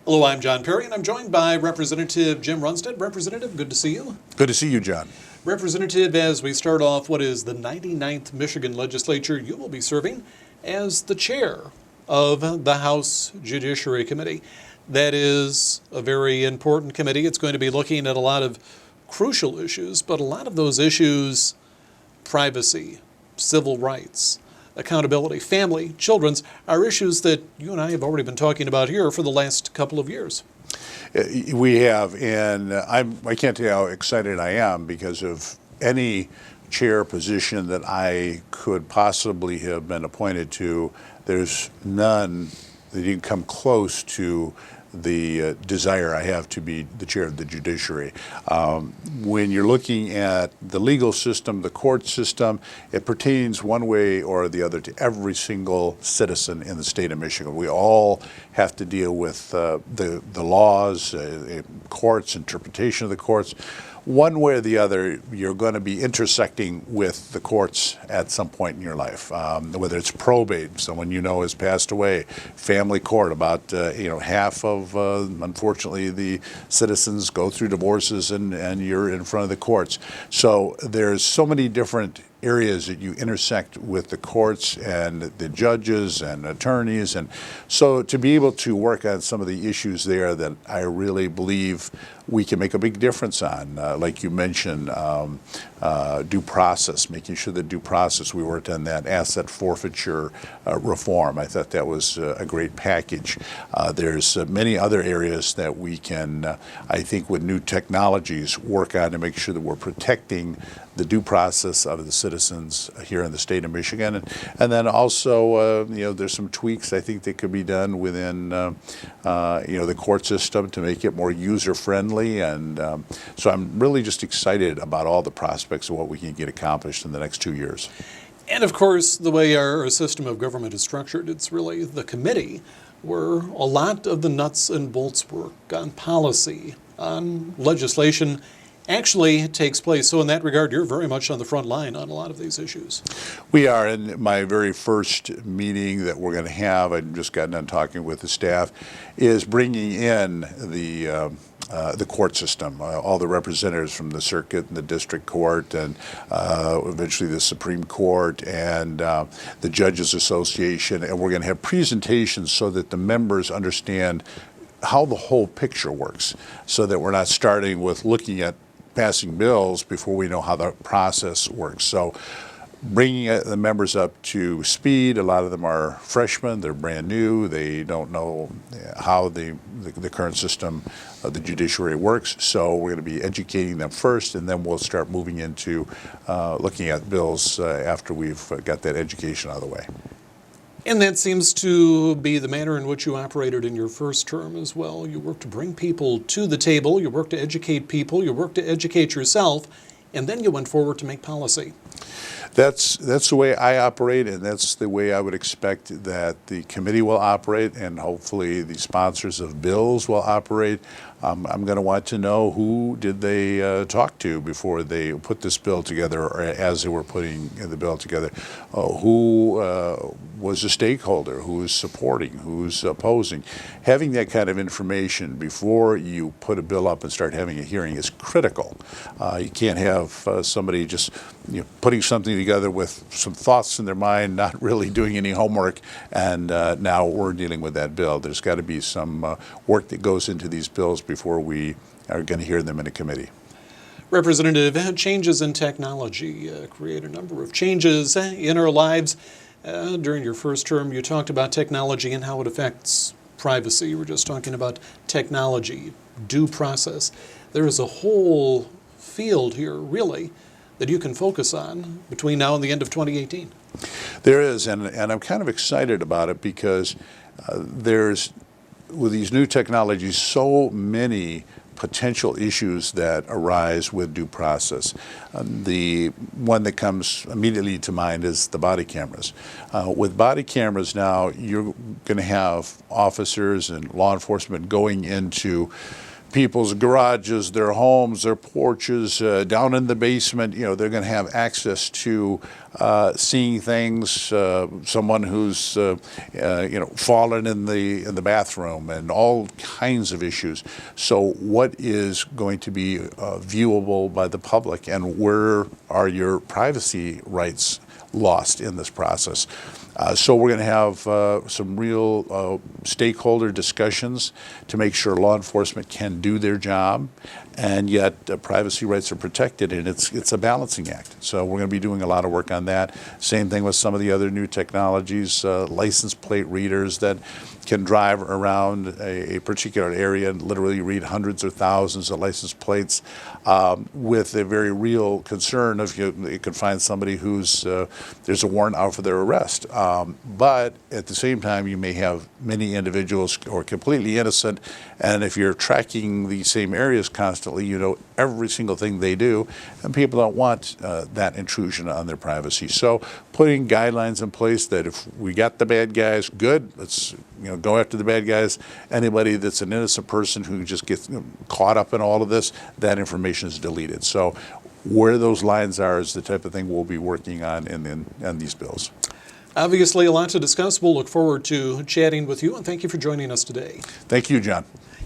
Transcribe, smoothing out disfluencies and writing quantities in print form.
Hello, I'm John Perry, and I'm joined by Representative Jim Runestad. Representative, good to see you. Good to see you, John. Representative, as we start off what is the 99th Michigan Legislature, you will be serving as the chair of the House Judiciary Committee. That is a very important committee. It's going to be looking at a lot of crucial issues, but a lot of those issues, privacy, civil rights, accountability, family, children's, are issues that you and I have already been talking about here for the last couple of years. We have, and I can't tell you how excited I am because of any chair position that I could possibly have been appointed to. There's none that even come close to the desire I have to be the chair of the judiciary. When you're looking at the legal system, the court system, it pertains one way or the other to every single citizen in the state of Michigan. We all have to deal with the laws, courts, interpretation of the courts. One way or the other, you're going to be intersecting with the courts at some point in your life, whether it's probate, someone you know has passed away, family court, about half of, unfortunately, the citizens go through divorces and you're in front of the courts. So there's so many different areas that you intersect with the courts and the judges and attorneys, and so to be able to work on some of the issues there that I really believe we can make a big difference on, like you mentioned, due process, making sure that due process, we worked on that asset forfeiture reform. I thought that was a great package. There's many other areas that we can, I think with new technologies, work on to make sure that we're protecting the due process of the citizens here in the state of Michigan. And then also, there's some tweaks I think that could be done within, the court system to make it more user-friendly. And so I'm really just excited about all the prospects of what we can get accomplished in the next 2 years. And of course, the way our system of government is structured, it's really the committee where a lot of the nuts and bolts work on policy, on legislation, actually takes place. So in that regard, you're very much on the front line on a lot of these issues. We are. In my very first meeting that we're going to have, I just got done talking with the staff, is bringing in the court system, all the representatives from the circuit and the district court and eventually the Supreme Court and the Judges Association, and we're going to have presentations so that the members understand how the whole picture works, so that we're not starting with looking at passing bills before we know how the process works. So bringing the members up to speed. A lot of them are freshmen, they're brand new, they don't know how the current system of the judiciary works, so we're going to be educating them first, and then we'll start moving into looking at bills after we've got that education out of the way. And that seems to be the manner in which you operated in your first term as well. You work to bring people to the table, you work to educate people, you work to educate yourself, and then you went forward to make policy. That's the way I operate, and that's the way I would expect that the committee will operate, and hopefully the sponsors of bills will operate. I'm going to want to know who did they talk to before they put this bill together, or as they were putting the bill together. Who was a stakeholder, who is supporting, who's opposing. Having that kind of information before you put a bill up and start having a hearing is critical. You can't have somebody just putting something together with some thoughts in their mind, not really doing any homework, and now we're dealing with that bill. There's got to be some work that goes into these bills before we are going to hear them in a committee. Representative, changes in technology create a number of changes in our lives. During your first term, you talked about technology and how it affects privacy. You were just talking about technology, due process. There is a whole field here, really, that you can focus on between now and the end of 2018. There is, and I'm kind of excited about it because there's, with these new technologies, so many potential issues that arise with due process. The one that comes immediately to mind is the body cameras. With body cameras now, you're going to have officers and law enforcement going into people's garages, their homes, their porches, down in the basement. They're going to have access to seeing things. Someone who's fallen in the bathroom, and all kinds of issues. So, what is going to be viewable by the public, and where are your privacy rights lost in this process? So we're going to have some real stakeholder discussions to make sure law enforcement can do their job, and yet privacy rights are protected, and it's a balancing act. So we're going to be doing a lot of work on that. Same thing with some of the other new technologies, license plate readers that can drive around a particular area and literally read hundreds or thousands of license plates, with a very real concern of you could find somebody who's there's a warrant out for their arrest. But at the same time, you may have many individuals who are completely innocent, and if you're tracking the same areas constantly, you know every single thing they do, and people don't want that intrusion on their privacy. So putting guidelines in place that if we got the bad guys, good, let's go after the bad guys. Anybody that's an innocent person who just gets caught up in all of this, that information is deleted. So where those lines are is the type of thing we'll be working on in these bills. Obviously, a lot to discuss. We'll look forward to chatting with you, and thank you for joining us today. Thank you, John.